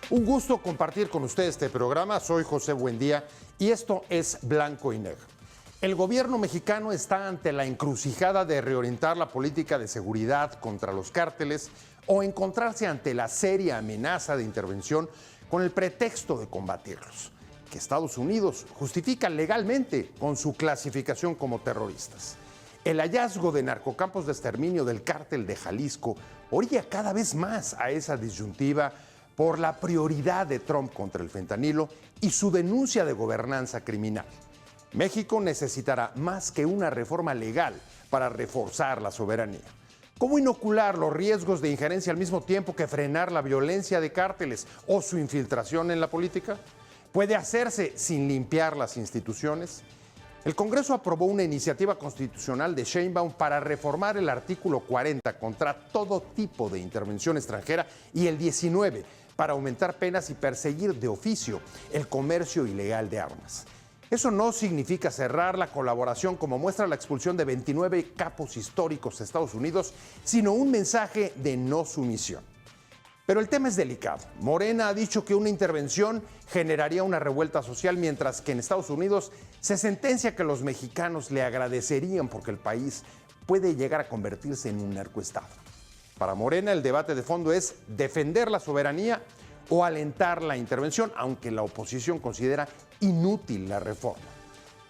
Un gusto compartir con ustedes este programa. Soy José Buendía y esto es Blanco y Negro. El gobierno mexicano está ante la encrucijada de reorientar la política de seguridad contra los cárteles o encontrarse ante la seria amenaza de intervención con el pretexto de combatirlos, que Estados Unidos justifica legalmente con su clasificación como terroristas. El hallazgo de narcocampos de exterminio del cártel de Jalisco orilla cada vez más a esa disyuntiva por la prioridad de Trump contra el fentanilo y su denuncia de gobernanza criminal. México necesitará más que una reforma legal para reforzar la soberanía. ¿Cómo inocular los riesgos de injerencia al mismo tiempo que frenar la violencia de cárteles o su infiltración en la política? ¿Puede hacerse sin limpiar las instituciones? El Congreso aprobó una iniciativa constitucional de Sheinbaum para reformar el artículo 40 contra todo tipo de intervención extranjera y el 19 para aumentar penas y perseguir de oficio el comercio ilegal de armas. Eso no significa cerrar la colaboración como muestra la expulsión de 29 capos históricos de Estados Unidos, sino un mensaje de no sumisión. Pero el tema es delicado. Morena ha dicho que una intervención generaría una revuelta social, mientras que en Estados Unidos se sentencia que los mexicanos le agradecerían porque el país puede llegar a convertirse en un narcoestado. Para Morena, el debate de fondo es defender la soberanía o alentar la intervención, aunque la oposición considera inútil la reforma.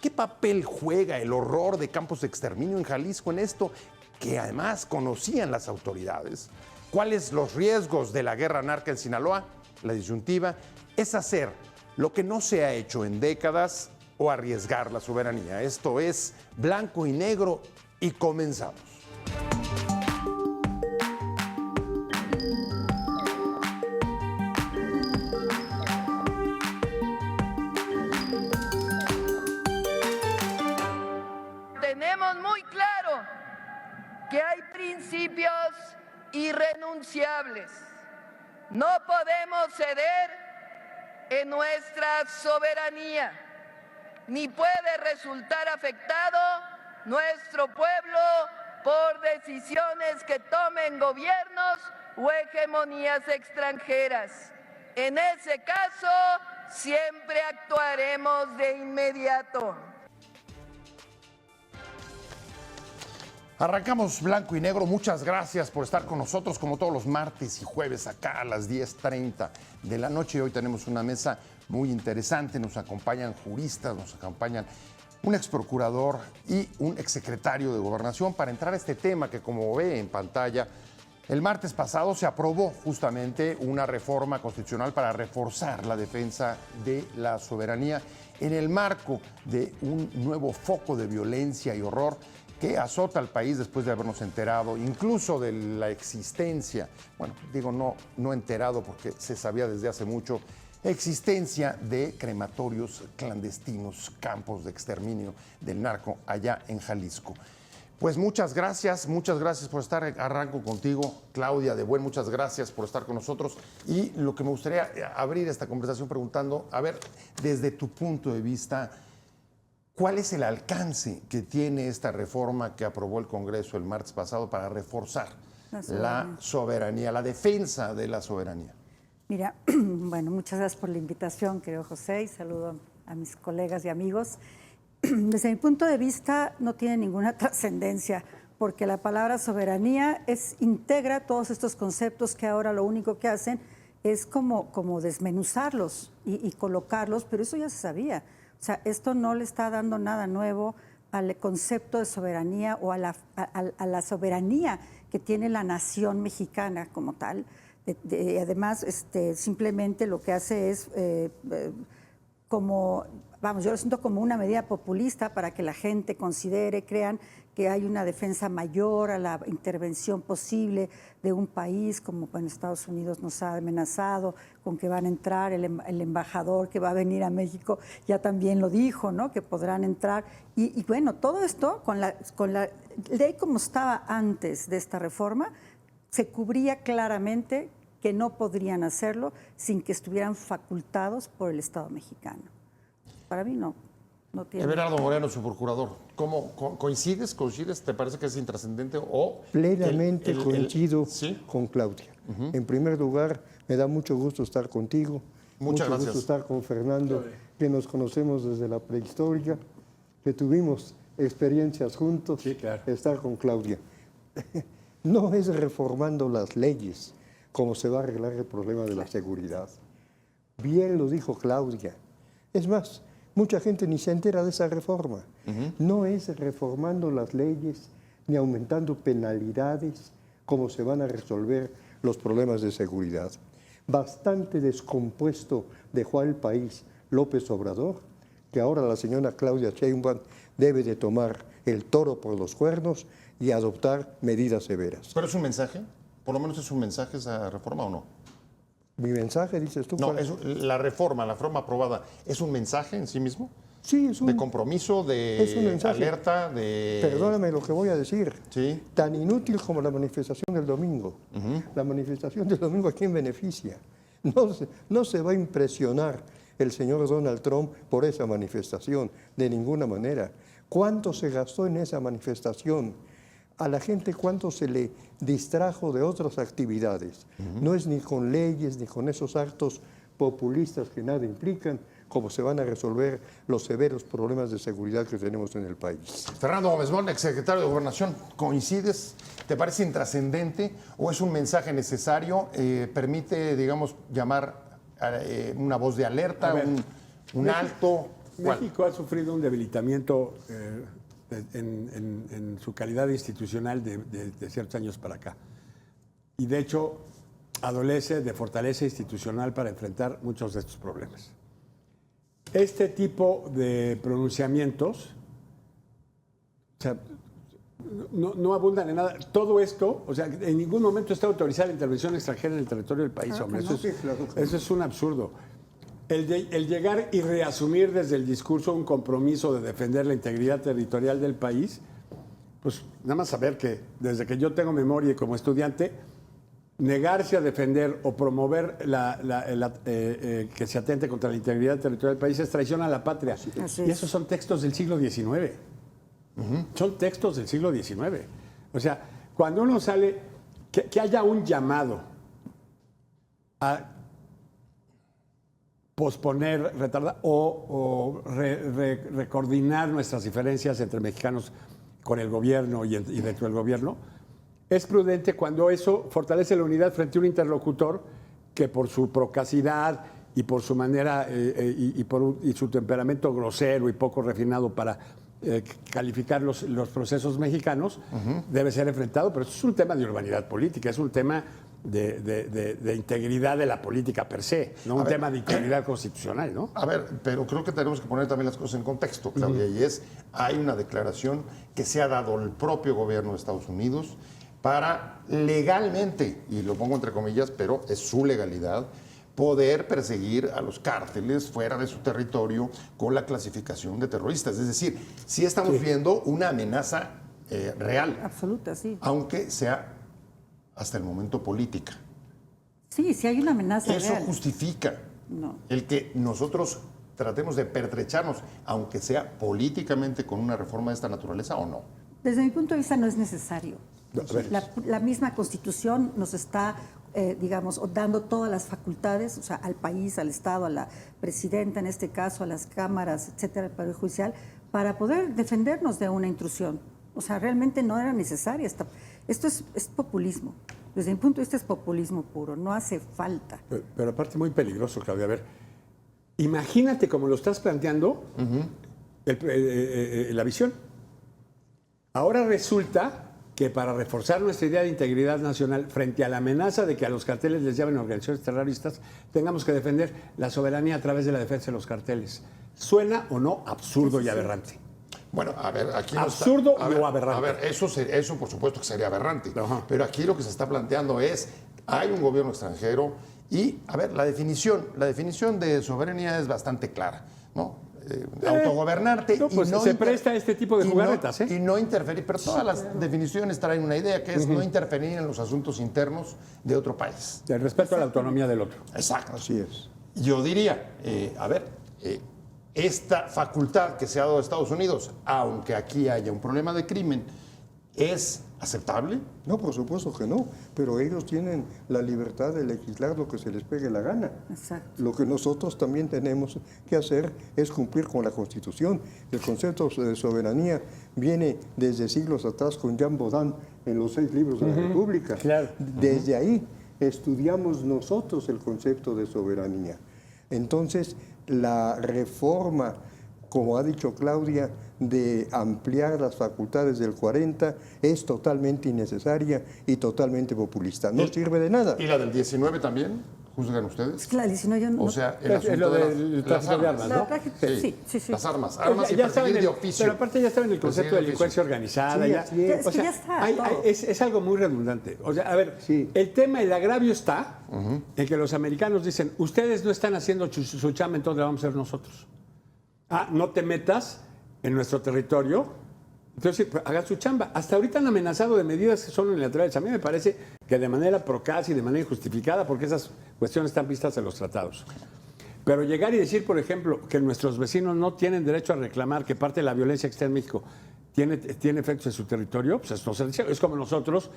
¿Qué papel juega el horror de campos de exterminio en Jalisco en esto, que además conocían las autoridades? ¿Cuáles los riesgos de la guerra narca en Sinaloa? La disyuntiva es hacer lo que no se ha hecho en décadas o arriesgar la soberanía. Esto es Blanco y Negro y comenzamos. Tenemos muy claro que hay principios irrenunciables. No podemos ceder en nuestra soberanía, ni puede resultar afectado nuestro pueblo por decisiones que tomen gobiernos o hegemonías extranjeras. En ese caso, siempre actuaremos de inmediato. Arrancamos Blanco y Negro. Muchas gracias por estar con nosotros como todos los martes y jueves acá a las 10:30 de la noche. Hoy tenemos una mesa muy interesante. Nos acompañan juristas, nos acompañan un exprocurador y un exsecretario de Gobernación para entrar a este tema que, como ve en pantalla, el martes pasado se aprobó justamente una reforma constitucional para reforzar la defensa de la soberanía en el marco de un nuevo foco de violencia y horror que azota al país después de habernos enterado incluso de la existencia, bueno, digo no enterado porque se sabía desde hace mucho, existencia de crematorios clandestinos, campos de exterminio del narco allá en Jalisco. Pues muchas gracias por estar. Arranco contigo, Claudia de Buen, muchas gracias por estar con nosotros. Y lo que me gustaría abrir esta conversación preguntando, a ver, desde tu punto de vista, ¿cuál es el alcance que tiene esta reforma que aprobó el Congreso el martes pasado para reforzar la soberanía, la defensa de la soberanía? Mira, bueno, muchas gracias por la invitación, querido José, y saludo a mis colegas y amigos. Desde mi punto de vista no tiene ninguna trascendencia, porque la palabra soberanía integra todos estos conceptos que ahora lo único que hacen es como desmenuzarlos y colocarlos, pero eso ya se sabía. O sea, esto no le está dando nada nuevo al concepto de soberanía o a la soberanía que tiene la nación mexicana como tal. Además, simplemente lo que hace es yo lo siento como una medida populista para que la gente considere, crean que hay una defensa mayor a la intervención posible de un país, como en Estados Unidos nos ha amenazado con que van a entrar, el embajador que va a venir a México ya también lo dijo, ¿no? Que podrán entrar. Y bueno, todo esto con la ley como estaba antes de esta reforma, se cubría claramente que no podrían hacerlo sin que estuvieran facultados por el Estado mexicano. Para mí no tiene. Everardo Moreno, su procurador, ¿cómo coincides? ¿Te parece que es intrascendente o...? Plenamente coincido ¿sí? con Claudia. En primer lugar, me da mucho gusto estar contigo. Muchas gracias. Mucho gusto estar con Fernando, que nos conocemos desde la prehistoria, que tuvimos experiencias juntos. Sí, claro. Estar con Claudia. No es reformando las leyes como se va a arreglar el problema de la seguridad. Bien lo dijo Claudia. Es más, mucha gente ni se entera de esa reforma. No es reformando las leyes ni aumentando penalidades como se van a resolver los problemas de seguridad. Bastante descompuesto dejó al país López Obrador, que ahora la señora Claudia Sheinbaum debe de tomar el toro por los cuernos y adoptar medidas severas. ¿Pero es un mensaje? ¿Por lo menos es un mensaje esa reforma o no? ¿Mi mensaje, dices tú? No, ¿cuál? la reforma aprobada, ¿es un mensaje en sí mismo? Sí, es un... ¿De compromiso, es un de mensaje. alerta, de...? Perdóname lo que voy a decir. Sí. Tan inútil como la manifestación del domingo. La manifestación del domingo, ¿a quién beneficia? No se va a impresionar el señor Donald Trump por esa manifestación, de ninguna manera. ¿Cuánto se gastó en esa manifestación? A la gente cuánto se le distrajo de otras actividades. No es ni con leyes ni con esos actos populistas que nada implican como se van a resolver los severos problemas de seguridad que tenemos en el país. Fernando Gómez Moll, exsecretario de Gobernación, ¿coincides? ¿Te parece intrascendente o es un mensaje necesario? ¿Permite, digamos, llamar una voz de alerta, un alto? México ha sufrido un debilitamiento en su calidad institucional de ciertos años para acá. Y de hecho, adolece de fortaleza institucional para enfrentar muchos de estos problemas. Este tipo de pronunciamientos, o sea, no abundan en nada. Todo esto, o sea, en ningún momento está autorizada la intervención extranjera en el territorio del país, hombre. Eso es un absurdo. El llegar y reasumir desde el discurso un compromiso de defender la integridad territorial del país, pues nada más saber que desde que yo tengo memoria y como estudiante, negarse a defender o promover que se atente contra la integridad territorial del país es traición a la patria. Y esos son textos del siglo XIX. Son textos del siglo XIX. O sea, cuando uno sale, que haya un llamado a posponer, retardar o recoordinar nuestras diferencias entre mexicanos con el gobierno y dentro del gobierno, es prudente cuando eso fortalece la unidad frente a un interlocutor que por su procacidad y por su manera y su temperamento grosero y poco refinado para calificar los procesos mexicanos, debe ser enfrentado, pero esto es un tema de urbanidad política, es un tema de integridad de la política per se, no un tema de integridad constitucional, ¿no? A ver, pero creo que tenemos que poner también las cosas en contexto, Claudia, y hay una declaración que se ha dado el propio gobierno de Estados Unidos para legalmente, y lo pongo entre comillas, pero es su legalidad, poder perseguir a los cárteles fuera de su territorio con la clasificación de terroristas. Es decir, sí estamos viendo una amenaza real. Absoluta, sí. Aunque sea hasta el momento política. Sí, sí hay una amenaza ¿Eso real. justifica el que nosotros tratemos de pertrecharnos, aunque sea políticamente, con una reforma de esta naturaleza o no? Desde mi punto de vista no es necesario. La misma Constitución nos está, digamos, dando todas las facultades, o sea, al país, al Estado, a la presidenta en este caso, a las cámaras, etcétera, al Poder Judicial, para poder defendernos de una intrusión. O sea, realmente no era necesaria. Esto es populismo. Desde mi punto de vista es populismo puro, no hace falta. Pero aparte muy peligroso, Claudia. A ver, imagínate como lo estás planteando la visión. Ahora resulta que para reforzar nuestra idea de integridad nacional frente a la amenaza de que a los carteles les llamen organizaciones terroristas, tengamos que defender la soberanía a través de la defensa de los carteles. ¿Suena o no absurdo y aberrante? Bueno, a ver, aquí absurdo no está, o aberrante. A ver, eso por supuesto que sería aberrante. Ajá. Pero aquí lo que se está planteando es, hay un gobierno extranjero y, a ver, la definición de soberanía es bastante clara, ¿no? Autogobernarte. No, pues se presta a este tipo de jugarretas, Y no interferir, pero todas las definiciones traen una idea, que es no interferir en los asuntos internos de otro país. El respeto a la autonomía del otro. Exacto. Así es. Yo diría, esta facultad que se ha dado a Estados Unidos, aunque aquí haya un problema de crimen, es aceptable? No, por supuesto que no, pero ellos tienen la libertad de legislar lo que se les pegue la gana. Exacto. Lo que nosotros también tenemos que hacer es cumplir con la Constitución. El concepto de soberanía viene desde siglos atrás con Jean Baudin en los 6 libros de la República. Claro. Desde ahí estudiamos nosotros el concepto de soberanía. Entonces, la reforma, como ha dicho Claudia, de ampliar las facultades del 40 es totalmente innecesaria y totalmente populista. No sirve de nada. ¿Y la del 19 también? ¿Juzgan ustedes? Es que la 19 yo no... O sea, el Es asunto lo de del las tráfico de armas. armas, ¿no? Sí. Las armas y Ya estaba en perseguir el- de oficio. Pero aparte ya estaba en el concepto de Perseguir delincuencia organizada. Sí, ya, así es. Es que ya está todo. es algo muy redundante. O sea, a ver, Sí. el tema, el agravio está en que los americanos dicen, ustedes no están haciendo su chamba, entonces la vamos a hacer nosotros. No te metas en nuestro territorio. Entonces, pues, haga su chamba. Hasta ahorita han amenazado de medidas que son unilaterales. A mí me parece que de manera procaz y de manera injustificada, porque esas cuestiones están vistas en los tratados. Pero llegar y decir, por ejemplo, que nuestros vecinos no tienen derecho a reclamar que parte de la violencia que está en México tiene efectos en su territorio, pues esto es como nosotros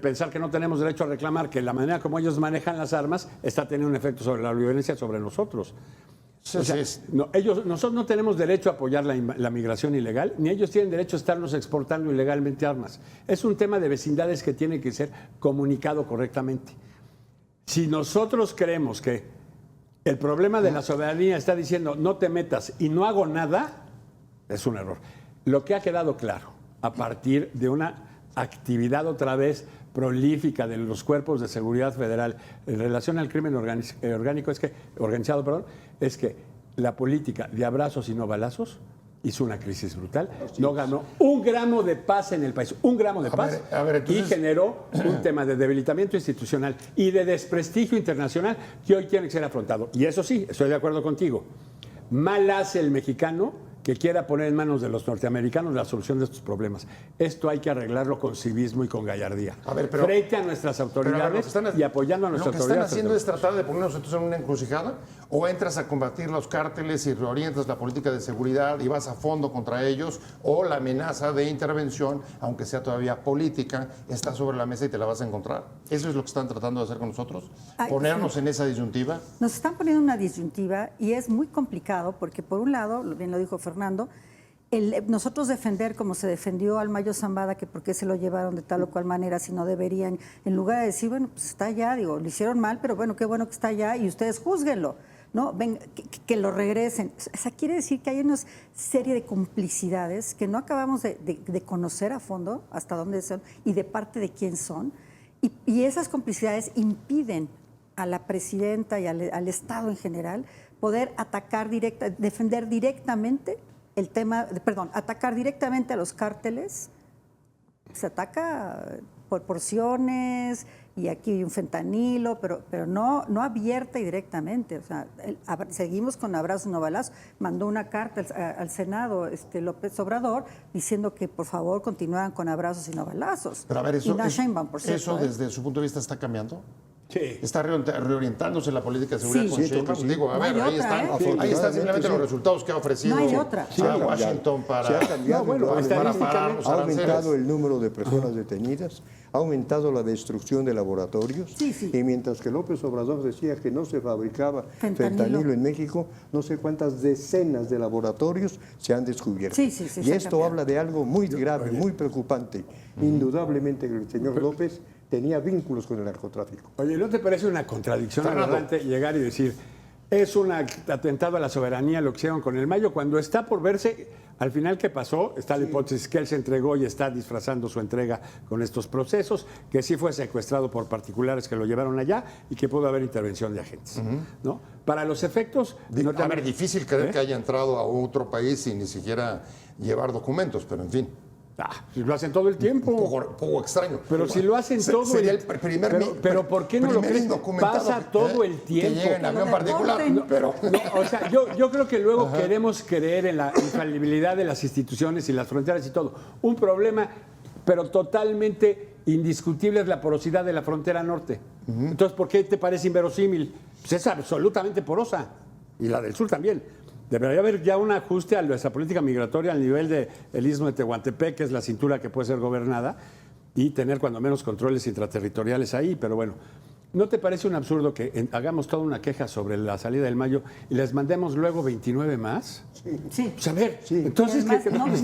pensar que no tenemos derecho a reclamar que la manera como ellos manejan las armas está teniendo un efecto sobre la violencia sobre nosotros. Sí, O sea, sí. nosotros no tenemos derecho a apoyar la migración ilegal, ni ellos tienen derecho a estarnos exportando ilegalmente armas. Es un tema de vecindades que tiene que ser comunicado correctamente. Si nosotros creemos que el problema de la soberanía está diciendo no te metas y no hago nada, es un error. Lo que ha quedado claro a partir de una actividad otra vez prolífica de los cuerpos de seguridad federal en relación al crimen organizado, es que la política de abrazos y no balazos hizo una crisis brutal, no ganó un gramo de paz en el país, un gramo de paz, entonces, y generó un tema de debilitamiento institucional y de desprestigio internacional que hoy tiene que ser afrontado. Y eso sí, estoy de acuerdo contigo. Mal hace el mexicano que quiera poner en manos de los norteamericanos la solución de estos problemas. Esto hay que arreglarlo con civismo y con gallardía. Frente a nuestras autoridades y apoyando a nuestras autoridades. ¿Lo que están haciendo es tratar de ponernos entonces en una encrucijada? ¿O entras a combatir los cárteles y reorientas la política de seguridad y vas a fondo contra ellos? ¿O la amenaza de intervención, aunque sea todavía política, está sobre la mesa y te la vas a encontrar? ¿Eso es lo que están tratando de hacer con nosotros? ¿Ponernos en esa disyuntiva? Nos están poniendo una disyuntiva y es muy complicado porque, por un lado, bien lo dijo Fernando, nosotros defender como se defendió al Mayo Zambada, que por qué se lo llevaron de tal o cual manera si no deberían, en lugar de decir, bueno, pues está allá, digo, lo hicieron mal, pero bueno, qué bueno que está allá y ustedes júzguenlo, ¿no? Ven, que lo regresen. O sea, quiere decir que hay una serie de complicidades que no acabamos de conocer a fondo hasta dónde son y de parte de quién son, y esas complicidades impiden a la presidenta y al Estado en general poder defender directamente el tema, atacar directamente a los cárteles. Se ataca por porciones y aquí hay un fentanilo, pero no abierta y directamente. O sea, seguimos con abrazos no balazos. Mandó una carta al Senado López Obrador diciendo que por favor continuaran con abrazos y no balazos. Pero a ver, y no Sheinbaum, por cierto, ¿eso desde su punto de vista está cambiando? Sí. ¿Está reorientándose la política de seguridad Sí. con Sí, Sheinbaum? sí. Digo, a No ver, hay ahí otra, están, ahí están simplemente sí. los resultados que ha ofrecido No hay otra. a Washington para... Se ha cambiado. No, bueno, para estadísticamente parar los Ha aranceles. aumentado el número de personas detenidas, ha aumentado la destrucción de laboratorios, Sí. y mientras que López Obrador decía que no se fabricaba fentanilo en México, no sé cuántas decenas de laboratorios se han descubierto. Sí, y se ha esto cambiado. habla de algo muy grave, muy preocupante. Indudablemente el señor López tenía vínculos con el narcotráfico. Oye, ¿no te parece una contradicción Fernando. aberrante llegar y decir, es un atentado a la soberanía lo que hicieron con el Mayo, cuando está por verse, al final qué pasó? Está la hipótesis que él se entregó y está disfrazando su entrega con estos procesos, que sí fue secuestrado por particulares que lo llevaron allá y que pudo haber intervención de agentes, ¿no? Para los efectos... A ver, difícil creer que haya entrado a otro país sin ni siquiera llevar documentos, pero en fin. Si lo hacen todo el tiempo. Poco extraño. Pero si lo hacen todo sería el pero ¿por qué no lo crees? Pasa todo el tiempo. Que llega en avión particular. Pero O sea, yo creo que luego queremos creer en la infalibilidad de las instituciones y las fronteras y todo. Un problema, pero totalmente indiscutible, es la porosidad de la frontera norte. Entonces, ¿por qué te parece inverosímil? Pues es absolutamente porosa. Y la del sur también. Debería haber ya un ajuste a nuestra política migratoria al nivel del istmo de Tehuantepec, que es la cintura que puede ser gobernada, y tener cuando menos controles intraterritoriales ahí, pero bueno. ¿No te parece un absurdo que hagamos toda una queja sobre la salida del Mayo y les mandemos luego 29 más? Sí. Pues a ver, entonces, Además,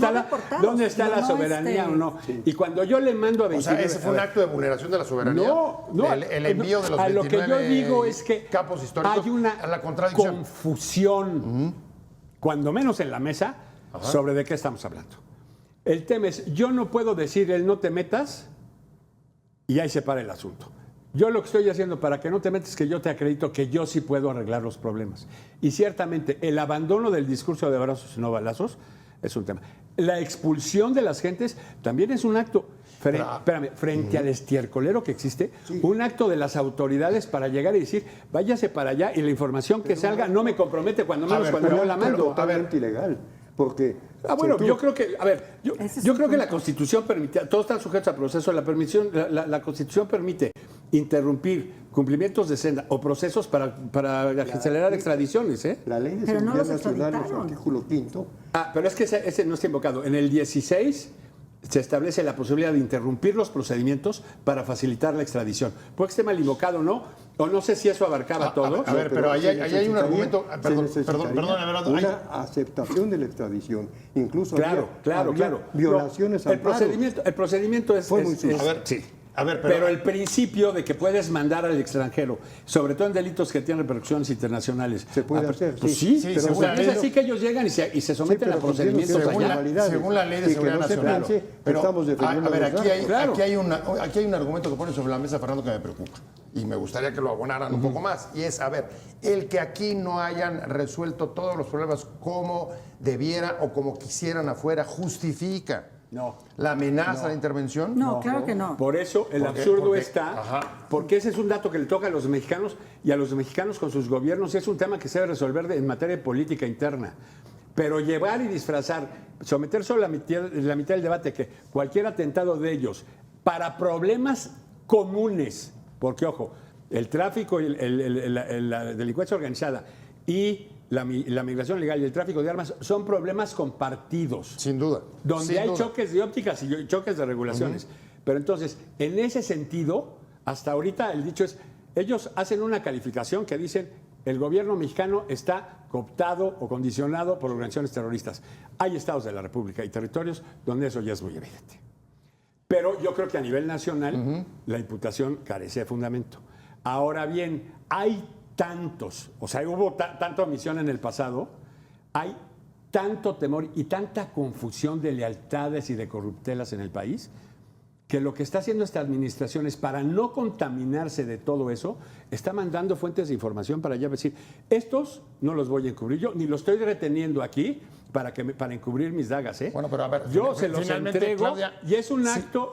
¿dónde está la soberanía o no? Sí. Y cuando yo le mando a 29... O sea, ¿ese fue un acto de vulneración de la soberanía? No. El envío de los 29 a lo que yo digo es que capos históricos hay una a la contradicción. confusión, cuando menos en la mesa, sobre de qué estamos hablando. El tema es, yo no puedo decir el no te metas y ahí se para el asunto. Yo lo que estoy haciendo para que no te metas es que yo te acredito que yo sí puedo arreglar los problemas. Y ciertamente el abandono del discurso de abrazos y no balazos es un tema. La expulsión de las gentes también es un acto, frente al estiercolero que existe, un acto de las autoridades para llegar y decir, váyase para allá y la información que salga no me compromete cuando menos cuando yo la mando. Totalmente ilegal. Porque yo creo que, yo creo que la Constitución permite, todos están sujetos a proceso, la Constitución permite interrumpir cumplimientos de senda o procesos para acelerar extradiciones, ¿eh? La Ley de Pero no Seguridad los Nacional, en su extraditaron. artículo 5, Pero es que ese no está invocado. En el 16 se establece la posibilidad de interrumpir los procedimientos para facilitar la extradición. Puede que esté mal invocado, ¿no? O no sé si eso abarcaba todo. A ver, pero ahí hay un argumento. Perdón, Everardo. Una aceptación de la extradición. Incluso Claro. violaciones No, al el procedimiento es... Fue muy sucio. A ver, sí. A ver, pero el principio de que puedes mandar al extranjero, sobre todo en delitos que tienen repercusiones internacionales. Se puede hacer. Pues sí, sí, pero es así que ellos llegan y se someten a procedimientos según la Ley de Seguridad Nacional. Pero estamos defendiendo. A ver, claro. aquí hay un argumento que pone sobre la mesa, Fernando, que me preocupa. Y me gustaría que lo abonaran un poco más. Y es, a ver, el que aquí no hayan resuelto todos los problemas como debiera o como quisieran afuera, justifica la amenaza a la intervención. No, claro que no. Por eso el absurdo está, porque ese es un dato que le toca a los mexicanos y a los mexicanos con sus gobiernos, y es un tema que se debe resolver en materia de política interna. Pero llevar y disfrazar, someter solo la mitad del debate, que cualquier atentado de ellos para problemas comunes, porque ojo, el tráfico, la delincuencia organizada y la migración legal y el tráfico de armas son problemas compartidos. Sin duda. Donde hay choques de ópticas y choques de regulaciones. Pero entonces, en ese sentido, hasta ahorita el dicho es, ellos hacen una calificación que dicen, el gobierno mexicano está cooptado o condicionado por organizaciones terroristas. Hay estados de la República y territorios donde eso ya es muy evidente. Pero yo creo que a nivel nacional la imputación carece de fundamento. Ahora bien, hay tantos, o sea, hubo tanta omisión en el pasado, hay tanto temor y tanta confusión de lealtades y de corruptelas en el país, que lo que está haciendo esta administración es, para no contaminarse de todo eso, está mandando fuentes de información para allá decir, estos no los voy a encubrir yo, ni los estoy reteniendo aquí para encubrir mis dagas, ¿eh? Bueno, pero a ver, yo se los entrego, Claudia, y es un acto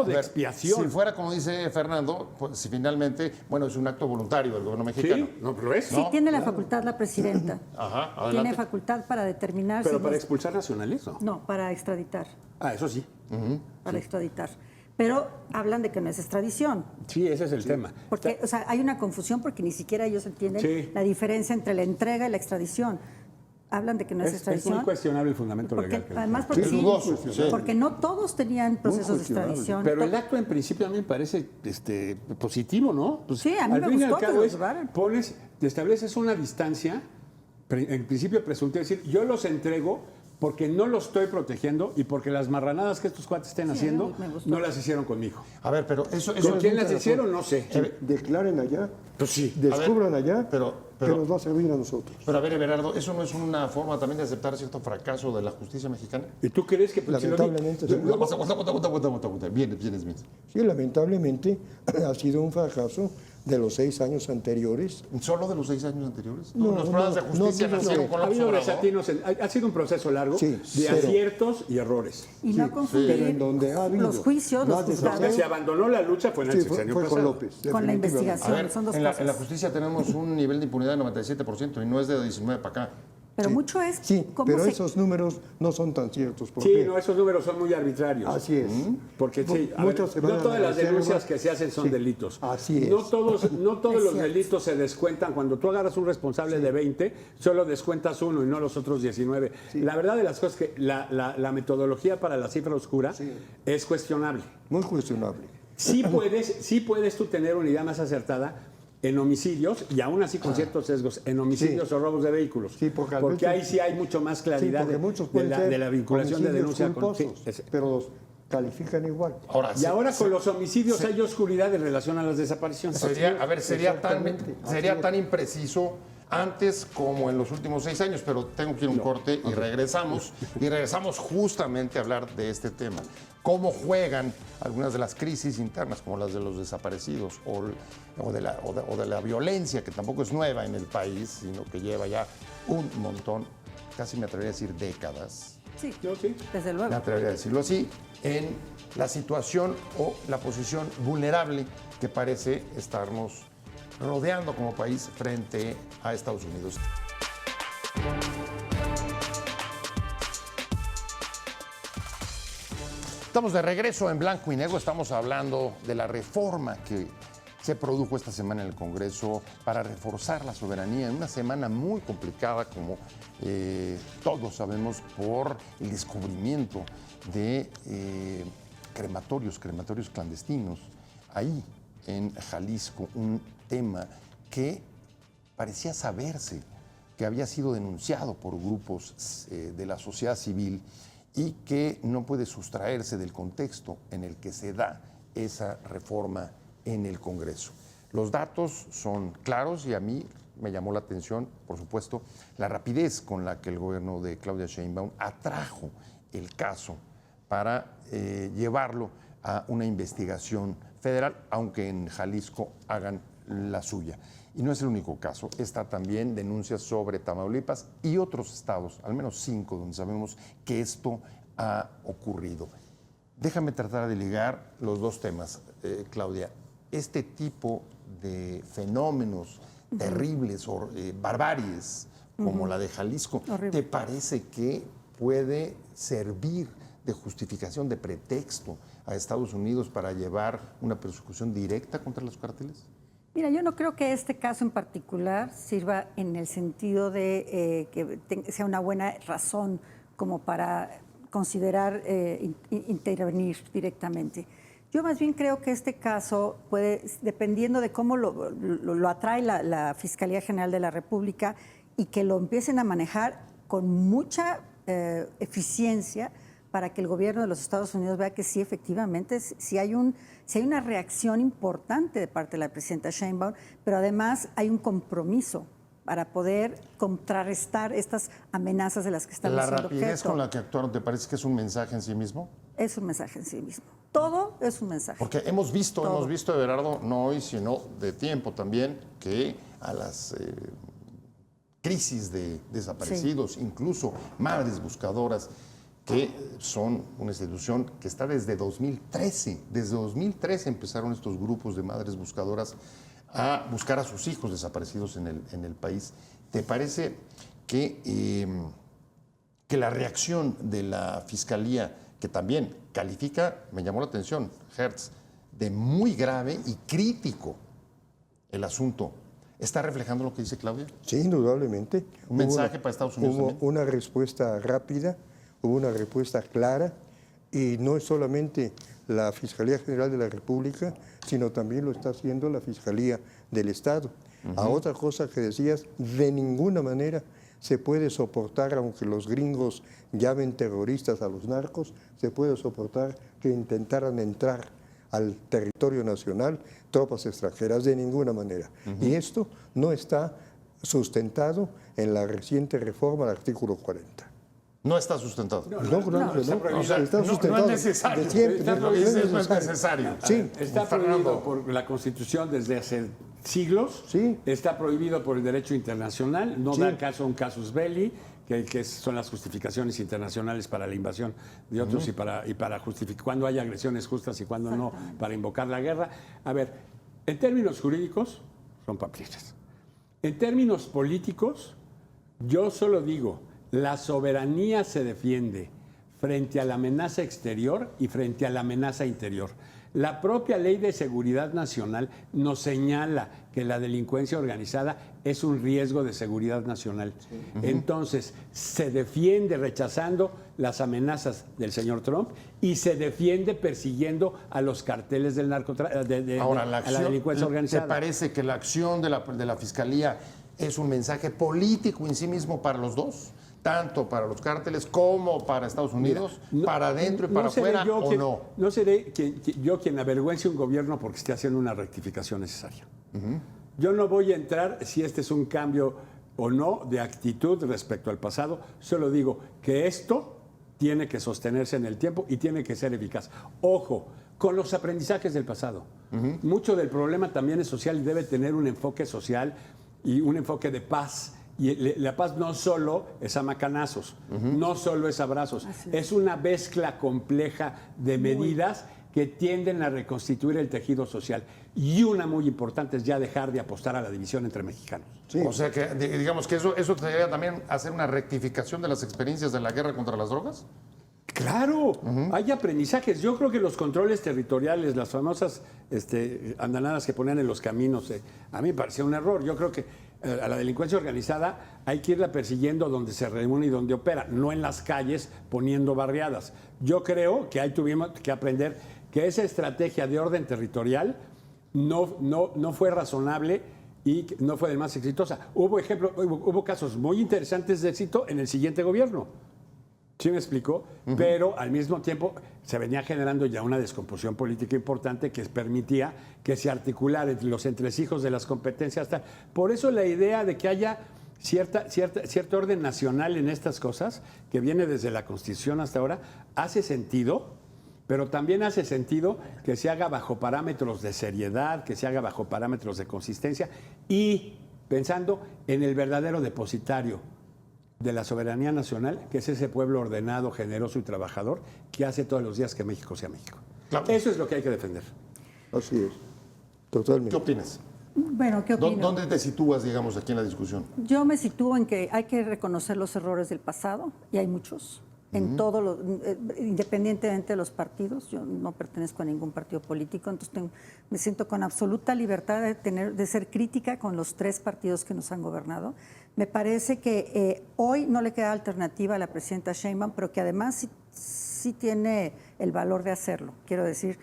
de expiación. Si fuera como dice Fernando, pues si finalmente, bueno, es un acto voluntario del gobierno mexicano. Sí, no, pero es. Sí, tiene la facultad la presidenta. Adelante. Tiene facultad para determinar. Pero para expulsar nacionales, ¿no? No, para extraditar. Eso sí. Para extraditar. Pero hablan de que no es extradición. Sí, ese es el tema. Porque, o sea, hay una confusión porque ni siquiera ellos entienden la diferencia entre la entrega y la extradición. Hablan de que no es extradición. Es muy cuestionable el fundamento legal. Además, porque no todos tenían procesos de extradición. Pero el acto en principio a mí me parece positivo, ¿no? Pues, sí, a mí me gustó que lo llevaran. Te estableces una distancia, en principio presuntiva, es decir, yo los entrego porque no los estoy protegiendo y porque las marranadas que estos cuates estén haciendo no las hicieron conmigo. A ver, pero eso ¿Con quién las hicieron? No sé. Declaren allá, pues sí. descubran allá, pero que nos va a servir a nosotros. Pero a ver, Everardo, ¿eso no es una forma también de aceptar cierto fracaso de la justicia mexicana? ¿Y tú crees que... Lamentablemente... Vienes. Sí, lamentablemente ha sido un fracaso de los 6 años anteriores. ¿Solo de los 6 años anteriores? No, los programas de justicia nacieron con ha habido López desatinos, ha sido un proceso largo de aciertos y errores. Y no confundir pero en donde ha habido los juicios, los juzgados. Donde se abandonó la lucha fue en el sexenio fue pasado. con López. Con la investigación, A ver, son dos en cosas. la justicia tenemos un nivel de impunidad de 97% y no es de 19 para acá. Pero mucho es Sí, cómo pero se... esos números no son tan ciertos. ¿Por Sí, qué? no, esos números son muy arbitrarios. Así es. Porque sí, a ver, Muchos se van no a todas la las reserva. denuncias que se hacen son Sí, delitos. así es. No todos los cierto. delitos se descuentan. Cuando tú agarras un responsable de 20, solo descuentas uno y no los otros 19. La verdad de las cosas es que la metodología para la cifra oscura es cuestionable. Muy cuestionable. Sí puedes tú tener una idea más acertada en homicidios, y aún así con ciertos sesgos, en homicidios o robos de vehículos. Sí, porque ahí sí hay mucho más claridad porque muchos pueden de ser la vinculación de homicidios denuncia con... culposos, pero los califican igual. Ahora, Y ahora con los homicidios hay oscuridad en relación a las desapariciones. sería Exactamente, así tan impreciso antes como en los últimos 6 años, pero tengo que ir a un corte y regresamos justamente a hablar de este tema. Cómo juegan algunas de las crisis internas, como las de los desaparecidos o de la violencia, que tampoco es nueva en el país, sino que lleva ya un montón, casi me atrevería a decir décadas, Sí, Yo sí. desde me luego. atrevería a decirlo así, en la situación o la posición vulnerable que parece estarnos rodeando como país frente a Estados Unidos. Estamos de regreso en Blanco y Negro. Estamos hablando de la reforma que se produjo esta semana en el Congreso para reforzar la soberanía en una semana muy complicada, como todos sabemos, por el descubrimiento de crematorios clandestinos ahí en Jalisco, un tema que parecía saberse que había sido denunciado por grupos de la sociedad civil y que no puede sustraerse del contexto en el que se da esa reforma en el Congreso. Los datos son claros y a mí me llamó la atención, por supuesto, la rapidez con la que el gobierno de Claudia Sheinbaum atrajo el caso para llevarlo a una investigación federal, aunque en Jalisco hagan la suya. Y no es el único caso, está también denuncias sobre Tamaulipas y otros estados, al menos 5, donde sabemos que esto ha ocurrido. Déjame tratar de ligar los dos temas, Claudia. Este tipo de fenómenos terribles o barbaries, como la de Jalisco, Horrible. ¿te parece que puede servir de justificación, de pretexto a Estados Unidos para llevar una persecución directa contra los cárteles? Mira, yo no creo que este caso en particular sirva en el sentido de que sea una buena razón como para considerar intervenir directamente. Yo más bien creo que este caso puede, dependiendo de cómo lo atrae la Fiscalía General de la República y que lo empiecen a manejar con mucha eficiencia para que el gobierno de los Estados Unidos vea que sí, efectivamente, si hay una reacción importante de parte de la presidenta Sheinbaum, pero además hay un compromiso para poder contrarrestar estas amenazas de las que estamos siendo objeto. ¿La rapidez con la que actuaron te parece que es un mensaje en sí mismo? Es un mensaje en sí mismo. Todo es un mensaje. Porque hemos visto, Everardo, no hoy, sino de tiempo también, que a las crisis de desaparecidos, incluso madres buscadoras, que son una institución que está desde 2013. Desde 2013 empezaron estos grupos de madres buscadoras a buscar a sus hijos desaparecidos en el país. ¿Te parece que la reacción de la Fiscalía, que también califica, me llamó la atención, Hertz, de muy grave y crítico el asunto, está reflejando lo que dice Claudia? Sí, indudablemente. ¿Un mensaje para Estados Unidos Hubo también? una respuesta rápida, hubo una respuesta clara, y no es solamente la Fiscalía General de la República, sino también lo está haciendo la Fiscalía del Estado. A otra cosa que decías, de ninguna manera se puede soportar, aunque los gringos llamen terroristas a los narcos, se puede soportar que intentaran entrar al territorio nacional tropas extranjeras, de ninguna manera. Y esto no está sustentado en la reciente reforma del artículo 40. No está sustentado. No, está prohibido. O sea, está no sustentado es necesario. de siempre, Lo que dices no es necesario. Sí, Está prohibido por la Constitución desde hace siglos, Sí. está prohibido por el derecho internacional, no Sí. da caso a un casus belli, que son las justificaciones internacionales para la invasión de otros y para justificar cuando hay agresiones justas y cuando no, para invocar la guerra. A ver, en términos jurídicos, son papeles. En términos políticos, Yo solo digo, la soberanía se defiende frente a la amenaza exterior y frente a la amenaza interior. La propia Ley de Seguridad Nacional nos señala que la delincuencia organizada es un riesgo de seguridad nacional. Entonces, se defiende rechazando las amenazas del señor Trump y se defiende persiguiendo a los carteles del narcotráfico, Ahora, a la delincuencia organizada. ¿Te parece que la acción de la Fiscalía es un mensaje político en sí mismo para los dos? Tanto para los cárteles como para Estados Unidos, para adentro y para afuera, ¿o no? No seré yo quien avergüence un gobierno porque esté haciendo una rectificación necesaria. Yo no voy a entrar si este es un cambio o no de actitud respecto al pasado. Solo digo que esto tiene que sostenerse en el tiempo y tiene que ser eficaz. Ojo, con los aprendizajes del pasado. Mucho del problema también es social y debe tener un enfoque social y un enfoque de paz. Y la paz no solo es a macanazos, no solo es abrazos, es una mezcla compleja de medidas que tienden a reconstituir el tejido social. Y una muy importante es ya dejar de apostar a la división entre mexicanos. Sí. O sea que digamos que eso te debería también hacer una rectificación de las experiencias de la guerra contra las drogas. Claro, hay aprendizajes. Yo creo que los controles territoriales, las famosas andanadas que ponían en los caminos, a mí me parecía un error. Yo creo que a la delincuencia organizada hay que irla persiguiendo donde se reúne y donde opera, no en las calles poniendo barriadas. Yo creo que ahí tuvimos que aprender que esa estrategia de orden territorial no fue razonable y no fue del más exitosa. Hubo casos muy interesantes de éxito en el siguiente gobierno. ¿Sí me explicó? Pero al mismo tiempo se venía generando ya una descomposición política importante que permitía que se articulara entre los entresijos de las competencias. Por eso la idea de que haya cierto orden nacional en estas cosas, que viene desde la Constitución hasta ahora, hace sentido, pero también hace sentido que se haga bajo parámetros de seriedad, que se haga bajo parámetros de consistencia y pensando en el verdadero depositario de la soberanía nacional, que es ese pueblo ordenado, generoso y trabajador que hace todos los días que México sea México. Claro. Eso es lo que hay que defender. Así es, totalmente. ¿Qué opinas? Bueno, ¿qué opino? ¿Dónde te sitúas, digamos, aquí en la discusión? Yo me sitúo en que hay que reconocer los errores del pasado, y hay muchos, en independientemente de los partidos. Yo no pertenezco a ningún partido político, entonces me siento con absoluta libertad de ser crítica con los tres partidos que nos han gobernado. Me parece que hoy no le queda alternativa a la presidenta Sheinbaum, pero que además sí tiene el valor de hacerlo. Quiero decir,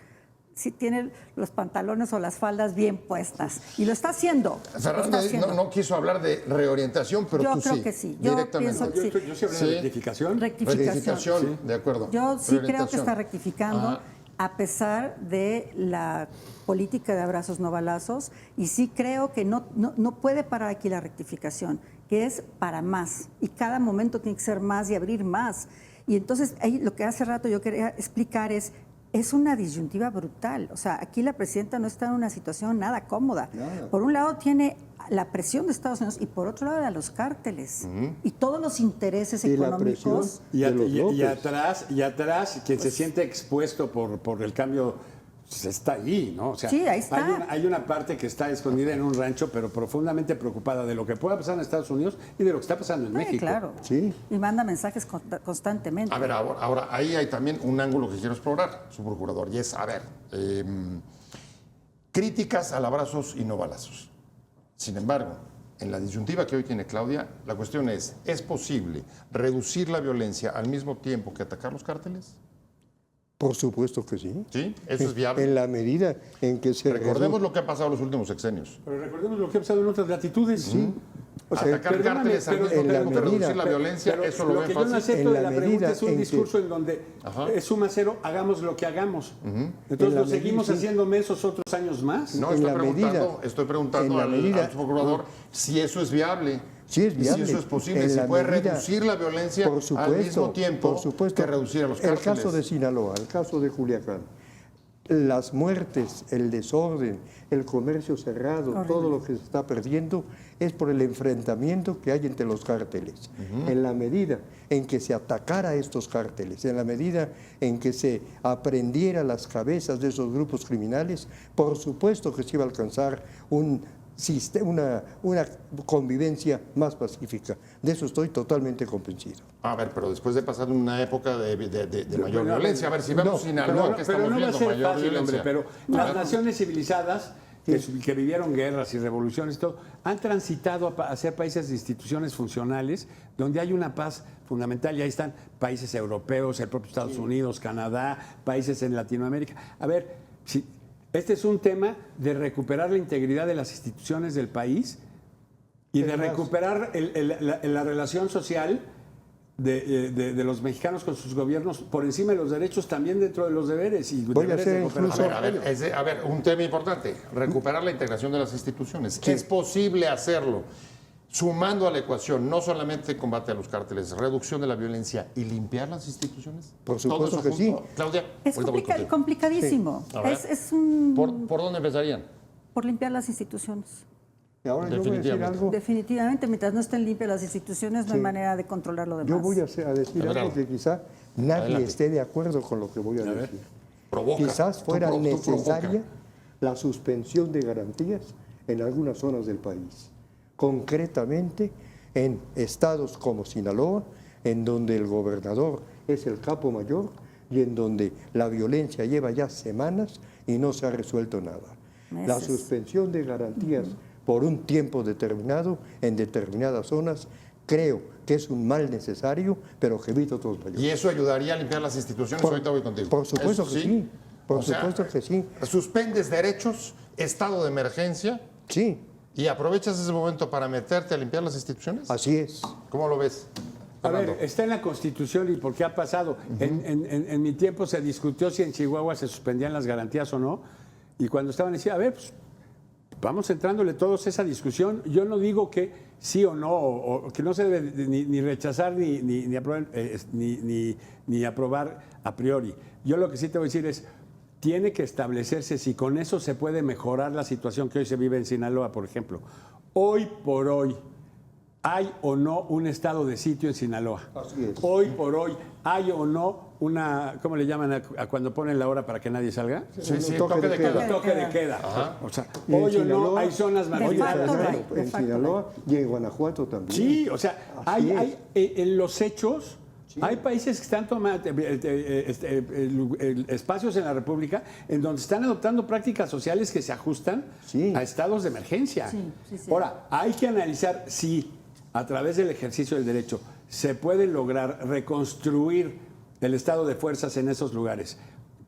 sí tiene los pantalones o las faldas bien puestas. Y lo está haciendo. Fernández no quiso hablar de reorientación, pero yo tú creo sí. que sí. Yo Directamente. pienso que Yo sí hablé de rectificación. Rectificación. Sí, de acuerdo. Yo sí creo que Reorientación. está rectificando, a pesar de la política de abrazos no balazos, y sí creo que no puede parar aquí la rectificación, que es para más, y cada momento tiene que ser más y abrir más. Y entonces ahí lo que hace rato yo quería explicar es una disyuntiva brutal. O sea, aquí la presidenta no está en una situación nada cómoda. Por un lado tiene la presión de Estados Unidos y por otro lado a los cárteles y todos los intereses Y la económicos. presión. Y atrás, quien se siente expuesto por el cambio, pues está ahí, ¿no? O sea, Sí, ahí está. Hay una parte que está escondida en un rancho, pero profundamente preocupada de lo que pueda pasar en Estados Unidos y de lo que está pasando en México. Claro. Sí. Y manda mensajes constantemente. A ver, ahora ahí hay también un ángulo que quiero explorar, su procurador, y es, críticas al abrazos y no balazos. Sin embargo, en la disyuntiva que hoy tiene Claudia, la cuestión ¿es posible reducir la violencia al mismo tiempo que atacar los cárteles? Por supuesto que sí. ¿Sí? ¿Eso es viable? En la medida en que se Recordemos lo que ha pasado en los últimos sexenios. Pero recordemos lo que ha pasado en otras latitudes. O sea, Atacar cárteles al mismo en la tiempo que medida- reducir la violencia, Pero eso lo lo ven que yo no fácil. acepto En de la la pregunta medida es un en que- discurso en donde es suma cero, hagamos lo que hagamos. Entonces En la lo seguimos medida- haciendo mensos otros años más. No, en estoy la preguntando en la medida- al procurador si eso es viable. Sí es viable. Si eso es posible, En si la puede medida- reducir la violencia por supuesto, al mismo tiempo por supuesto. que reducir a los El cárteles. caso de Sinaloa, el caso de Culiacán, las muertes, el desorden, el comercio cerrado, todo lo que se está perdiendo es por el enfrentamiento que hay entre los cárteles. En la medida en que se atacara a estos cárteles, en la medida en que se aprendiera las cabezas de esos grupos criminales, por supuesto que se iba a alcanzar un una convivencia más pacífica. De eso estoy totalmente convencido. A ver, pero después de pasar una época de mayor violencia, a ver si vemos No, Sinaloa, que pero estamos no va a viendo ser mayor fácil, hombre, violencia. pero las naciones civilizadas que vivieron guerras y revoluciones y todo, han transitado a ser países de instituciones funcionales donde hay una paz fundamental, y ahí están países europeos, el propio Estados Unidos, Canadá, países en Latinoamérica. A ver, si este es un tema de recuperar la integridad de las instituciones del país y de recuperar la relación social de los mexicanos con sus gobiernos por encima de los derechos, también dentro de los deberes y Voy a deberes hacer de cooperación. A ver, un tema importante, recuperar la integración de las instituciones. ¿Es posible hacerlo sumando a la ecuación no solamente combate a los cárteles, reducción de la violencia y limpiar las instituciones? Por supuesto ¿Todo eso que sí. junto? Claudia, Es ahorita voy contigo. complicadísimo. A ver. ¿Por dónde empezarían? Por limpiar las instituciones. Y ahora yo voy a decir Definitivamente. algo. Definitivamente, mientras no estén limpias las instituciones, no hay manera de controlar lo demás. Yo voy a decir ver, algo que quizá nadie Adelante. esté de acuerdo con lo que voy a decir. Provoca. Quizás fuera Tú necesaria provoca. la suspensión de garantías en algunas zonas del país. Concretamente en estados como Sinaloa, en donde el gobernador es el capo mayor y en donde la violencia lleva ya semanas y no se ha resuelto nada. La Meses. suspensión de garantías por un tiempo determinado en determinadas zonas creo que es un mal necesario, pero que evita otros mayores. ¿Y eso ayudaría a limpiar las instituciones? Ahorita voy contigo. Por supuesto ¿Eso que sí. Por O sea, supuesto que sí. Suspendes derechos, estado de emergencia, Sí, y aprovechas ese momento para meterte a limpiar las instituciones. así es. ¿Cómo lo ves? A Fernando? ver, está en la Constitución y por qué ha pasado. En mi tiempo se discutió si en Chihuahua se suspendían las garantías o no. Y cuando estaban diciendo, a ver, pues, vamos entrándole todos esa discusión. Yo no digo que sí o no, o que no se debe ni rechazar ni aprobar, ni aprobar a priori. Yo lo que sí te voy a decir es, tiene que establecerse si con eso se puede mejorar la situación que hoy se vive en Sinaloa, por ejemplo. Hoy por hoy, ¿hay o no un estado de sitio en Sinaloa? Así es. Hoy por hoy, ¿hay o no una, ¿cómo le llaman a cuando ponen la hora para que nadie salga? Sí, Un sí, toque de queda. Toque de queda. O sea, Y en hoy o no Sinaloa- hay zonas De marginadas. facto, Claro, de en facto, Sinaloa y en Guanajuato también. Sí, o sea, Así hay en los hechos, hay países que están tomando espacios en la República en donde están adoptando prácticas sociales que se ajustan Sí. a estados de emergencia. Sí, sí, sí. Ahora, hay que analizar si a través del ejercicio del derecho se puede lograr reconstruir el estado de fuerzas en esos lugares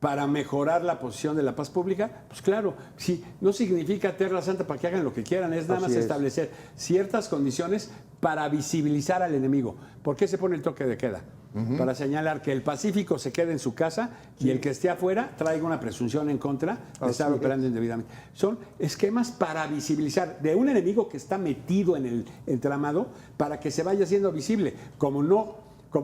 para mejorar la posición de la paz pública. Pues claro, sí, no significa Tierra Santa para que hagan lo que quieran, es nada Así más es. establecer ciertas condiciones para visibilizar al enemigo. ¿Por qué se pone el toque de queda? Para señalar que el pacífico se quede en su casa y el que esté afuera traiga una presunción en contra de estar Así operando es. indebidamente. Son esquemas para visibilizar de un enemigo que está metido en el entramado para que se vaya haciendo visible. Como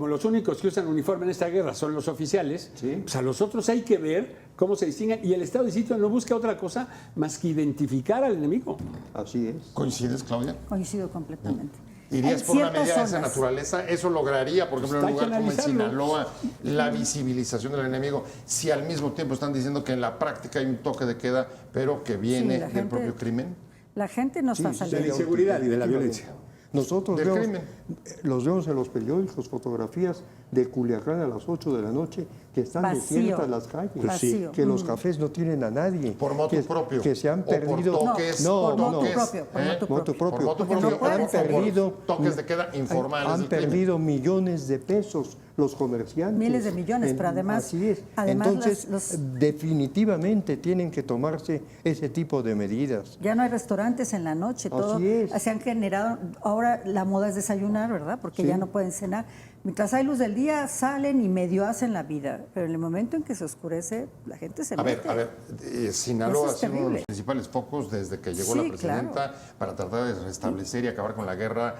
los únicos que usan uniforme en esta guerra son los oficiales, pues a los otros hay que ver cómo se distinguen. Y el estado de sitio no busca otra cosa más que identificar al enemigo. Así es. ¿Coincides, Claudia? Coincido completamente. ¿Irías En por una ciertas medida de esa zonas. naturaleza? ¿Eso lograría, por ejemplo, en un Hay que lugar como en analizarlo. Sinaloa, la visibilización del enemigo? Si al mismo tiempo están diciendo que en la práctica hay un toque de queda, pero que viene la del gente- propio crimen. La gente no está Sí, saliendo. De la inseguridad y de la violencia. Nosotros Del vemos, crimen. los vemos en los periódicos, fotografías de Culiacán a las 8 de la noche, que están Vacío. desiertas las calles, Vacío. que los cafés no tienen a nadie. Por moto que, propio. Que se han O por perdido. toques. no, por moto toques, propio, por moto Moto propio. Por moto Porque propio. no pueden o por perdido toques de queda informales. Han del crimen. perdido millones de pesos los comerciantes. Miles de millones, pero además- Así es. además Entonces, los- definitivamente tienen que tomarse ese tipo de medidas. Ya no hay restaurantes en la noche, todo Así es. se han generado, ahora la moda es desayunar, ¿verdad? Porque Sí. ya no pueden cenar. Mientras hay luz del día, salen y medio hacen la vida, pero en el momento en que se oscurece, la gente se A ver, mete. Sinaloa Eso ha es sido uno de los terrible. principales focos desde que llegó Sí, la presidenta para tratar de restablecer y acabar con la guerra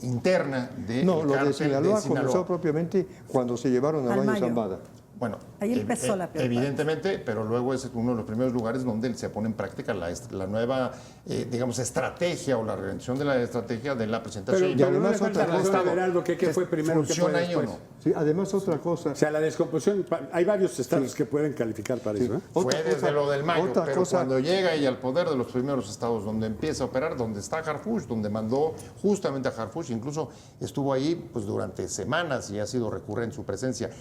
interna del No, lo de cártel Sinaloa comenzó propiamente cuando se llevaron a Al Mayo Mayo. Zambada. Bueno, Ahí empezó la peor evidentemente, pero luego es uno de los primeros lugares donde se pone en práctica la nueva, digamos, estrategia o la redención de la estrategia de la presentación. Pero además no le falta otra razón cosa, a Berardo, ¿qué fue primero, qué fue ¿Funciona ahí o después? no? Sí, además otra cosa. O sea, la descomposición, hay varios estados que pueden calificar para eso, ¿eh? Fue Otra desde cosa- lo del Mayo, otra pero cosa- cuando llega ella al poder de los primeros estados, donde empieza a operar, donde está Harfuch, donde mandó justamente a Harfuch, incluso estuvo ahí pues, durante semanas y ha sido recurrente su presencia,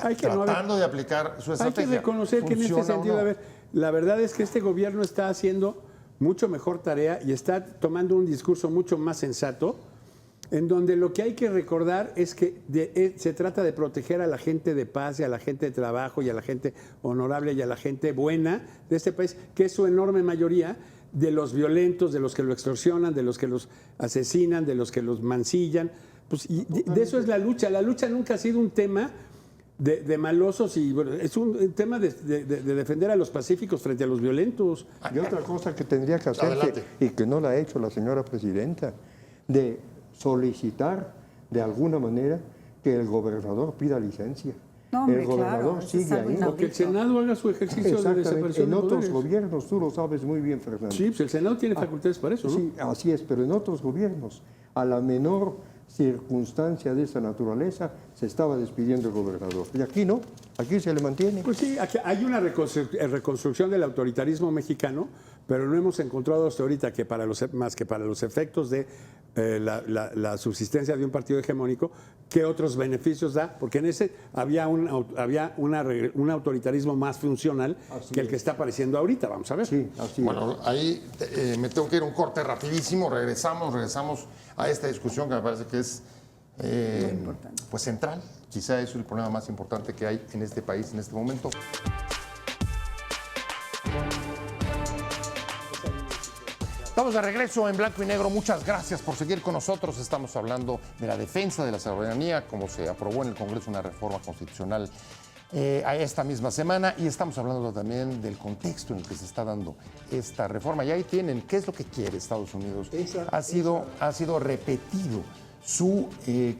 Hay que no- tratando de aplicar su Hay estrategia. que reconocer que en este ¿Funciona o sentido, no? a ver, la verdad es que este gobierno está haciendo mucho mejor tarea y está tomando un discurso mucho más sensato, en donde lo que hay que recordar es que se trata de proteger a la gente de paz y a la gente de trabajo y a la gente honorable y a la gente buena de este país, que es su enorme mayoría, de los violentos, de los que lo extorsionan, de los que los asesinan, de los que los mancillan. Pues, y de eso es la lucha. La lucha nunca ha sido un tema de malosos y bueno, es un tema de defender a los pacíficos frente a los violentos. Y otra cosa que tendría que hacerse, Adelante. y que no la ha hecho la señora presidenta, de solicitar de alguna manera que el gobernador pida licencia. No, hombre, el gobernador claro, eso es sigue algo ahí. inaudito. O que el Senado haga su ejercicio de Exactamente. desaparición En de otros poderes. gobiernos, tú lo sabes muy bien, Fernando. Sí, pues el Senado tiene facultades para eso, ¿no? Sí, así es, pero en otros gobiernos, a la menor circunstancia de esa naturaleza, se estaba despidiendo el gobernador. Y aquí no, aquí se le mantiene. Pues sí, aquí hay una reconstrucción del autoritarismo mexicano, pero no hemos encontrado hasta ahorita que más que para los efectos de la subsistencia de un partido hegemónico, qué otros beneficios da, porque en ese había un autoritarismo más funcional Así que el es. que está apareciendo ahorita, vamos a ver. Sí, así es. Bueno, ahí me tengo que ir a un corte rapidísimo, regresamos a esta discusión que me parece que es pues central, quizá es el problema más importante que hay en este país en este momento. Estamos de regreso en Blanco y Negro. Muchas gracias por seguir con nosotros. Estamos hablando de la defensa de la soberanía, como se aprobó en el Congreso una reforma constitucional a esta misma semana, y estamos hablando también del contexto en el que se está dando esta reforma. Y ahí tienen qué es lo que quiere Estados Unidos. Ha sido repetido su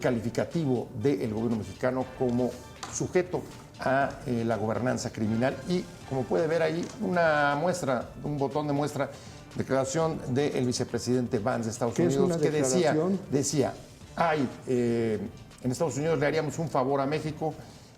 calificativo del gobierno mexicano como sujeto a la gobernanza criminal, y como puede ver ahí una muestra, un botón de muestra, declaración del vicepresidente Vance de Estados ¿Qué es Unidos, una que declaración? decía, en Estados Unidos le haríamos un favor a México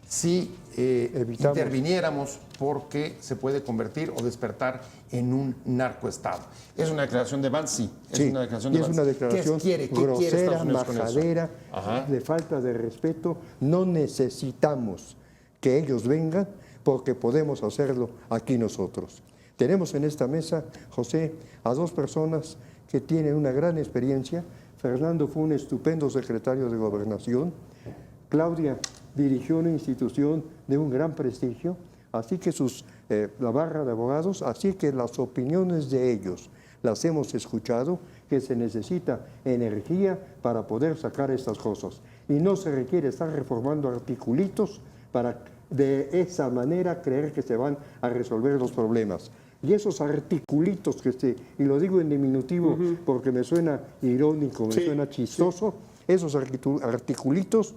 si Evitamos. interviniéramos, porque se puede convertir o despertar en un narcoestado. ¿Es una declaración de Vance? Sí, es Sí, una declaración y de es Vance. una declaración ¿Qué quiere grosera, Estados Unidos con eso? majadera, Ajá. de falta de respeto. No necesitamos que ellos vengan porque podemos hacerlo aquí nosotros. Tenemos en esta mesa, José, a dos personas que tienen una gran experiencia. Fernando fue un estupendo secretario de Gobernación. Claudia dirigió una institución de un gran prestigio, así que la barra de abogados, así que las opiniones de ellos las hemos escuchado, que se necesita energía para poder sacar estas cosas. Y no se requiere estar reformando articulitos para de esa manera creer que se van a resolver los problemas. Y esos articulitos y lo digo en diminutivo porque me suena irónico, me suena chistoso, esos articulitos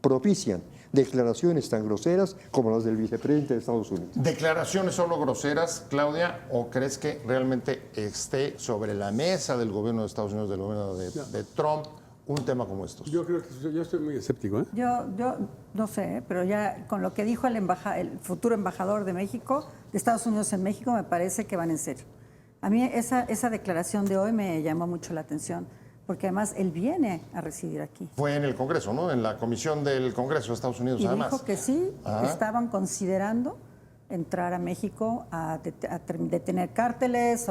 propician declaraciones tan groseras como las del vicepresidente de Estados Unidos. ¿Declaraciones solo groseras, Claudia, o crees que realmente esté sobre la mesa del gobierno de Estados Unidos, del gobierno de Trump, un tema como estos? Yo creo que yo estoy muy escéptico, ¿eh? Yo no sé, pero ya con lo que dijo el futuro embajador de México, de Estados Unidos en México, me parece que van en serio. A mí esa declaración de hoy me llamó mucho la atención, porque además él viene a residir aquí. Fue en el Congreso, ¿no? En la comisión del Congreso de Estados Unidos, Y además. dijo que sí, Ajá. estaban considerando entrar a México a detener cárteles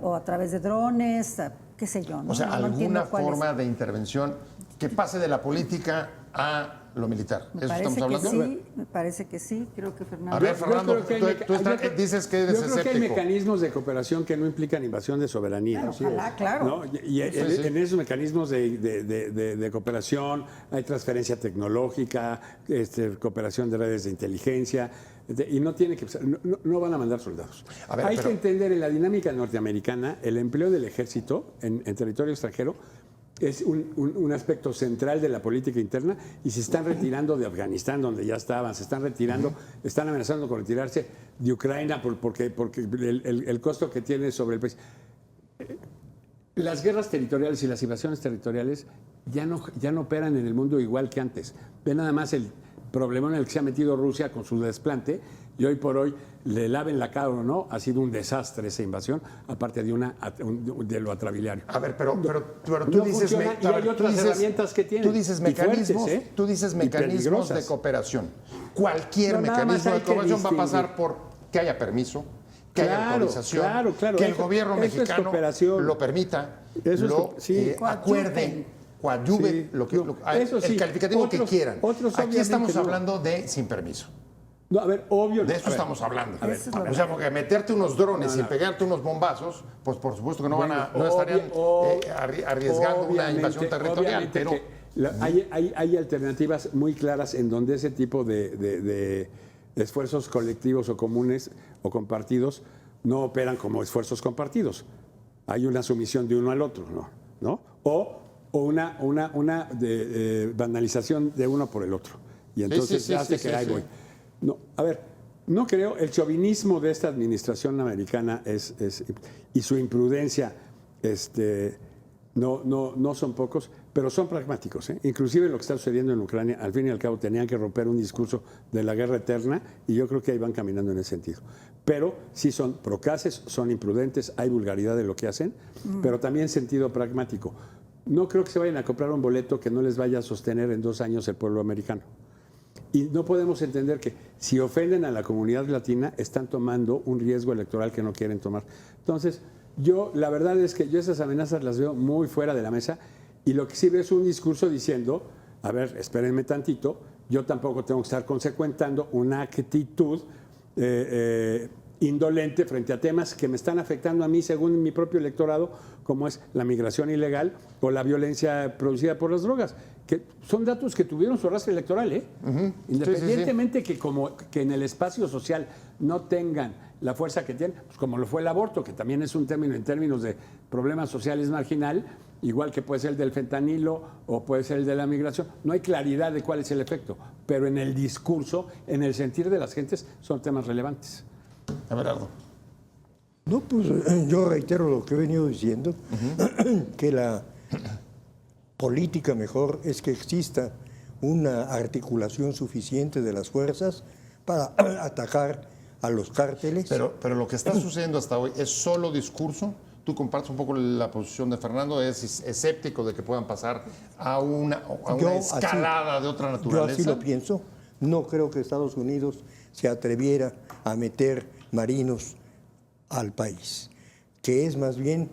o a través de drones, qué sé yo. ¿no? O sea, No alguna entiendo cuál es. forma de intervención que pase de la política a lo militar. Me ¿Eso parece estamos que hablando? sí, me parece que sí, creo que Fernando. A ver, Yo Fernando, creo que hay dices que eres yo creo que hay escéptico. mecanismos de cooperación que no implican invasión de soberanía. Bueno, ojalá, claro. ¿No? Y en esos mecanismos de cooperación hay transferencia tecnológica, cooperación de redes de inteligencia, y no tiene que no van a mandar soldados. A ver, hay pero- que entender en la dinámica norteamericana el empleo del ejército en territorio extranjero es un aspecto central de la política interna y se están retirando de Afganistán, donde ya estaban, se están retirando, están amenazando con retirarse de Ucrania porque el costo que tiene sobre el país. Las guerras territoriales y las invasiones territoriales ya no operan en el mundo igual que antes. Ve nada más el problema en el que se ha metido Rusia con su desplante y hoy por hoy, le laven la cara o no, ha sido un desastre esa invasión, aparte de lo atrabiliario. A ver, pero tú No dices... funciona y hay otras herramientas que tienen. Tú dices y mecanismos, fuertes, ¿eh? tú dices Y mecanismos peligrosas. de cooperación. Cualquier No, nada más mecanismo hay de que cooperación va a pasar distinguir. por que haya permiso, que haya Claro, autorización, claro, que el eso- gobierno eso es mexicano cooperación. lo permita, Eso es lo sí. acuerde, coadyuve, Sí. Eso el sí. calificativo que Otros- quieran. otros Aquí estamos obviamente no. hablando de sin permiso. No, a ver, obvio. De a esto ver, estamos hablando. Eso es lo O sea, porque meterte unos drones y pegarte unos bombazos, pues por supuesto que no estarían arriesgando una invasión territorial. Obviamente Pero que hay alternativas muy claras en donde ese tipo de esfuerzos colectivos o comunes o compartidos no operan como esfuerzos compartidos. Hay una sumisión de uno al otro, ¿no? O una banalización de uno por el otro. Y entonces sí, hace sí, que sí, ahí sí. voy. No, a ver, no creo, el chauvinismo de esta administración americana y su imprudencia no son pocos, pero son pragmáticos. Inclusive lo que está sucediendo en Ucrania, al fin y al cabo tenían que romper un discurso de la guerra eterna y yo creo que ahí van caminando en ese sentido. Pero sí son procaces, son imprudentes, hay vulgaridad de lo que hacen, pero también sentido pragmático. No creo que se vayan a comprar un boleto que no les vaya a sostener en 2 años el pueblo americano. Y no podemos entender que si ofenden a la comunidad latina, están tomando un riesgo electoral que no quieren tomar. Entonces, la verdad es que yo esas amenazas las veo muy fuera de la mesa y lo que sí veo es un discurso diciendo, a ver, espérenme tantito, yo tampoco tengo que estar consecuentando una actitud indolente frente a temas que me están afectando a mí según mi propio electorado, como es la migración ilegal o la violencia producida por las drogas, que son datos que tuvieron su arrastre electoral, ¿eh? Independientemente que en el espacio social no tengan la fuerza que tienen, pues como lo fue el aborto, que también es un término en términos de problemas sociales marginal, igual que puede ser el del fentanilo o puede ser el de la migración. No hay claridad de cuál es el efecto, pero en el discurso, en el sentir de las gentes, son temas relevantes. Abelardo. No, pues yo reitero lo que he venido diciendo, que la política mejor es que exista una articulación suficiente de las fuerzas para atacar a los cárteles. Pero lo que está sucediendo hasta hoy es solo discurso. Tú compartes un poco la posición de Fernando, es escéptico de que puedan pasar a una escalada de otra naturaleza. Yo así lo pienso. No creo que Estados Unidos se atreviera a meter marinos al país, que es más bien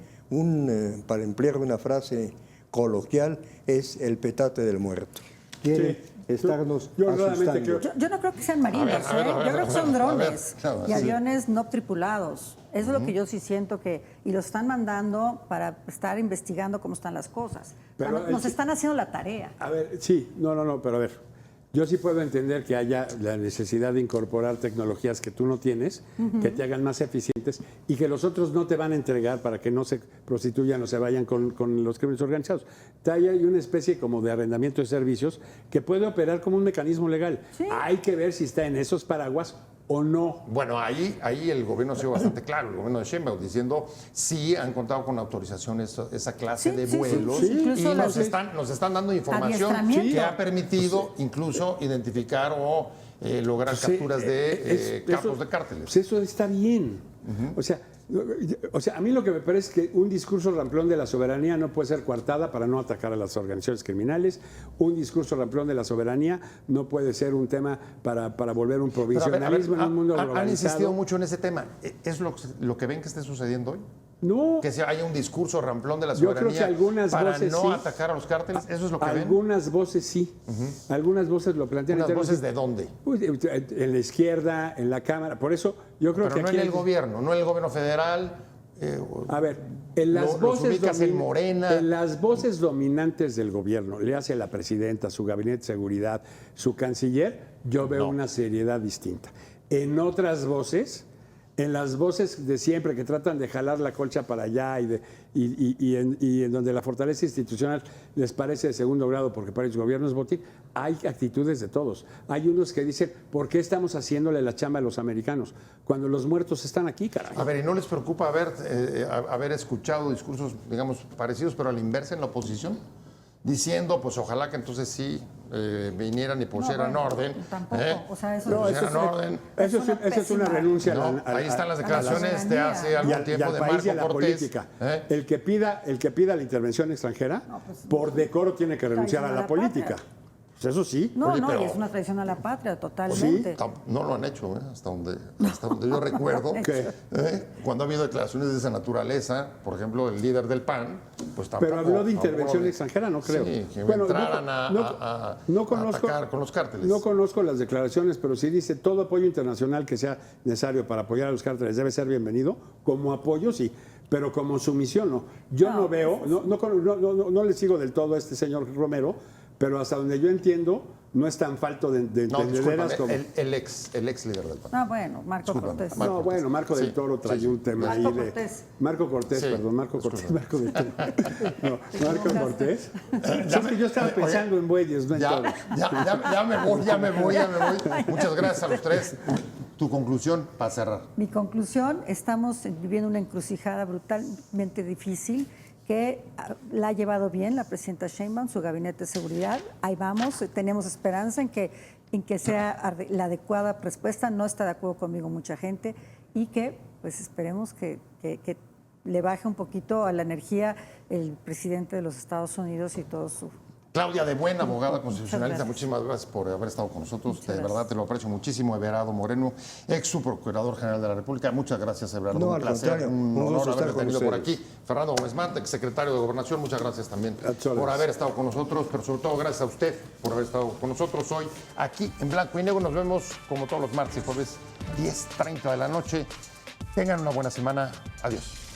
para emplear una frase coloquial, es el petate del muerto. Quiere estarnos yo realmente asustando. creo- Yo no creo que sean marinos, A ver, yo creo que son drones y sí. aviones no tripulados. Eso es lo que yo sí siento y los están mandando para estar investigando cómo están las cosas. Pero Nos están haciendo la tarea. A ver, sí, no, pero a ver. Yo sí puedo entender que haya la necesidad de incorporar tecnologías que tú no tienes, que te hagan más eficientes y que los otros no te van a entregar para que no se prostituyan o se vayan con los crímenes organizados. Hay una especie como de arrendamiento de servicios que puede operar como un mecanismo legal. Sí. Hay que ver si está en esos paraguas o no. Bueno, ahí el gobierno ha sido bastante claro, el gobierno de Sheinbaum, diciendo sí han contado con autorizaciones esa clase Sí, de sí, sí, vuelos sí, incluso y nos las- están dando información Adiestramiento. que ha permitido incluso identificar o lograr capturas de capos de cárteles. Pues eso está bien. O sea, a mí lo que me parece es que un discurso ramplón de la soberanía no puede ser coartada para no atacar a las organizaciones criminales. Un discurso ramplón de la soberanía no puede ser un tema para volver un Pero, a ver, provisionalismo en un mundo han globalizado. insistido mucho en ese tema. ¿Es lo que ven que esté sucediendo hoy? No. Que haya un discurso ramplón de la Yo creo soberanía que algunas para voces no sí. atacar a los cárteles. ¿Eso es lo que ven? Algunas voces sí. Algunas voces lo plantean. ¿Unas en términos voces de dónde? Pues, en la izquierda, en la Cámara. Por eso yo creo Pero que no aquí en el hay- gobierno, no en el gobierno federal. A ver, en las los voces ubicas en Morena. en las voces dominantes del gobierno, le hace la presidenta, su gabinete de seguridad, su canciller, yo veo una seriedad distinta. En otras voces, en las voces de siempre que tratan de jalar la colcha para allá y en donde la fortaleza institucional les parece de segundo grado porque para el gobierno es botín, hay actitudes de todos. Hay unos que dicen, ¿por qué estamos haciéndole la chamba a los americanos cuando los muertos están aquí, caray? A ver, ¿y no les preocupa haber escuchado discursos, digamos, parecidos, pero a la inversa en la oposición? Diciendo, pues ojalá que entonces sí vinieran y pusieran orden. Tampoco, o sea, eso No, pusieran orden. Eso es una renuncia No, ahí están las declaraciones de hace y algún al tiempo de país y a Marco la Cortés. política. El que pida la intervención extranjera, por decoro tiene que renunciar a la política. Pues eso sí. No, Oye, no, pero- y es una traición a la patria, totalmente. No lo han hecho, hasta donde yo recuerdo. ¿Qué? Cuando ha habido declaraciones de esa naturaleza, por ejemplo, el líder del PAN, pues tampoco. Pero habló de intervención tampoco- extranjera, no creo. Sí, que Bueno, entraran no a conozco, atacar con los cárteles. No conozco las declaraciones, pero sí dice todo apoyo internacional que sea necesario para apoyar a los cárteles debe ser bienvenido. Como apoyo, sí. Pero como sumisión, no. Yo no veo, no le sigo del todo a este señor Romero, pero hasta donde yo entiendo, no es tan falto de No, entendederas como... el ex líder del PAN. Ah, bueno, Marco Discúlpame, Cortés. Marco No, bueno, Marco del Sí, Toro trae sí, un tema Marco ahí de... Cortés. Marco Cortés, Sí, perdón, Marco Cortés, discúlpame. Marco del Toro. No, Marco Cortés. Sí, es que yo estaba pensando en bueyes, no en toros. Ya me voy. Muchas gracias a los tres. Tu conclusión para cerrar. Mi conclusión, estamos viviendo una encrucijada brutalmente difícil que la ha llevado bien la presidenta Sheinbaum, su gabinete de seguridad. Ahí vamos, tenemos esperanza en que sea la adecuada respuesta. No está de acuerdo conmigo mucha gente y que pues esperemos que le baje un poquito a la energía el presidente de los Estados Unidos y todo su... Claudia de Buena, abogada constitucionalista, gracias. muchísimas gracias por haber estado con nosotros. Muchas De verdad gracias. te lo aprecio muchísimo. Everardo Moreno, ex subprocurador general de la República. Muchas gracias, Everardo. No, un al placer, contrario, un un honor gusto estar haberte con tenido por ustedes. aquí. Fernando Gómez Manta, ex secretario de Gobernación, muchas gracias también A tus órdenes. por haber estado con nosotros, pero sobre todo gracias a usted por haber estado con nosotros hoy aquí en Blanco y Negro. Nos vemos como todos los martes y jueves, 10:30 de la noche. Tengan una buena semana. Adiós.